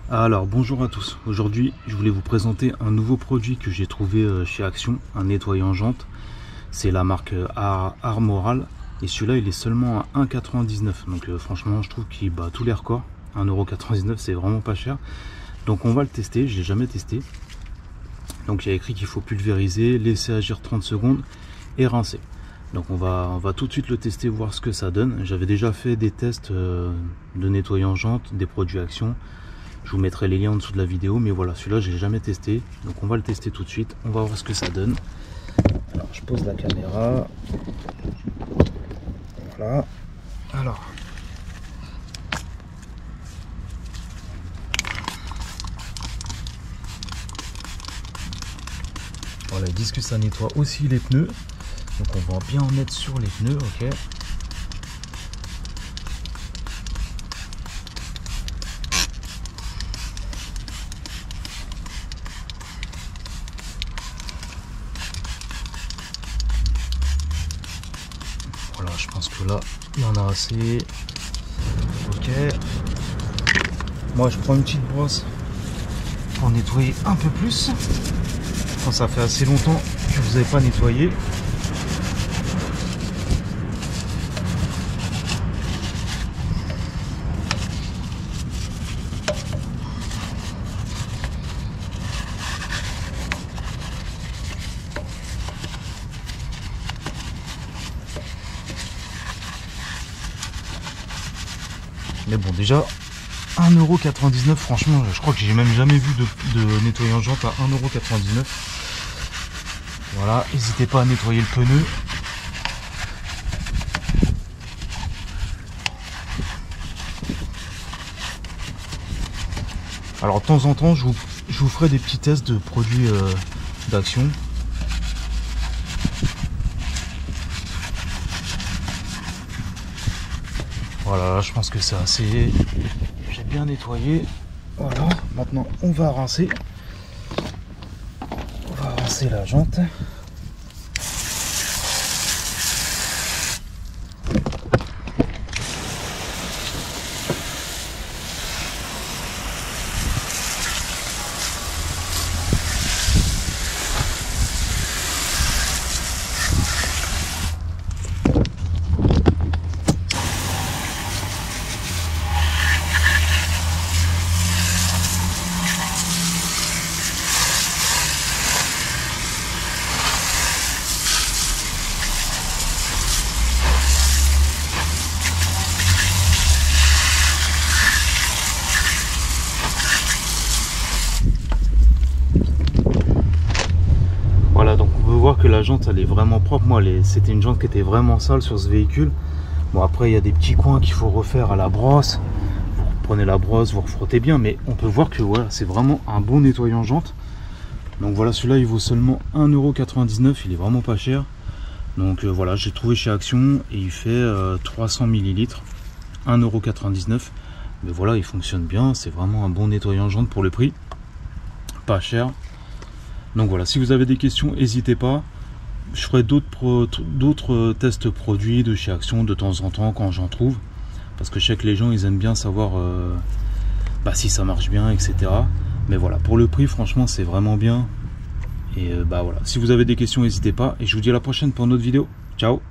Alors bonjour à tous, aujourd'hui je voulais vous présenter un nouveau produit que j'ai trouvé chez Action, un nettoyant jante. C'est la marque Armoral et celui-là il est seulement à 1,99 €. Donc franchement je trouve qu'il bat tous les records. 1,99 € c'est vraiment pas cher. Donc on va le tester, je l'ai jamais testé. Donc il y a écrit qu'il faut pulvériser, laisser agir 30 secondes et rincer. Donc on va tout de suite le tester, voir ce que ça donne. J'avais déjà fait des tests de nettoyant jante, des produits Action. Je vous mettrai les liens en dessous de la vidéo, mais voilà, celui-là je l'ai jamais testé. Donc on va le tester tout de suite, on va voir ce que ça donne. Alors je pose la caméra. Voilà. Alors. Voilà, ils disent que ça nettoie aussi les pneus. Donc on va bien en mettre sur les pneus, ok. Voilà, je pense que là, il y en a assez. Ok. Moi, je prends une petite brosse pour nettoyer un peu plus. Quand ça fait assez longtemps que vous n'avez pas nettoyé. Mais bon, déjà 1,99 €, franchement je crois que j'ai même jamais vu de nettoyant jante à 1,99 €. Voilà, n'hésitez pas à nettoyer le pneu. Alors de temps en temps je vous ferai des petits tests de produits d'Action. Voilà, je pense que c'est assez. J'ai bien nettoyé. Voilà, maintenant on va rincer. On va rincer la jante. Voilà, donc on peut voir que la jante elle est vraiment propre. Moi c'était une jante qui était vraiment sale sur ce véhicule. Bon, après il y a des petits coins qu'il faut refaire à la brosse. Vous prenez la brosse, vous refrottez bien, mais on peut voir que voilà, c'est vraiment un bon nettoyant jante. Donc voilà, celui-là il vaut seulement 1,99 €, il est vraiment pas cher. Donc voilà, j'ai trouvé chez Action et il fait 300 ml, 1,99 €. Mais voilà, il fonctionne bien, c'est vraiment un bon nettoyant jante pour le prix. Pas cher. Donc voilà, si vous avez des questions, n'hésitez pas. Je ferai d'autres tests produits de chez Action de temps en temps quand j'en trouve. Parce que je sais que les gens, ils aiment bien savoir si ça marche bien, etc. Mais voilà, pour le prix, franchement, c'est vraiment bien. Et voilà, si vous avez des questions, n'hésitez pas. Et je vous dis à la prochaine pour une autre vidéo. Ciao!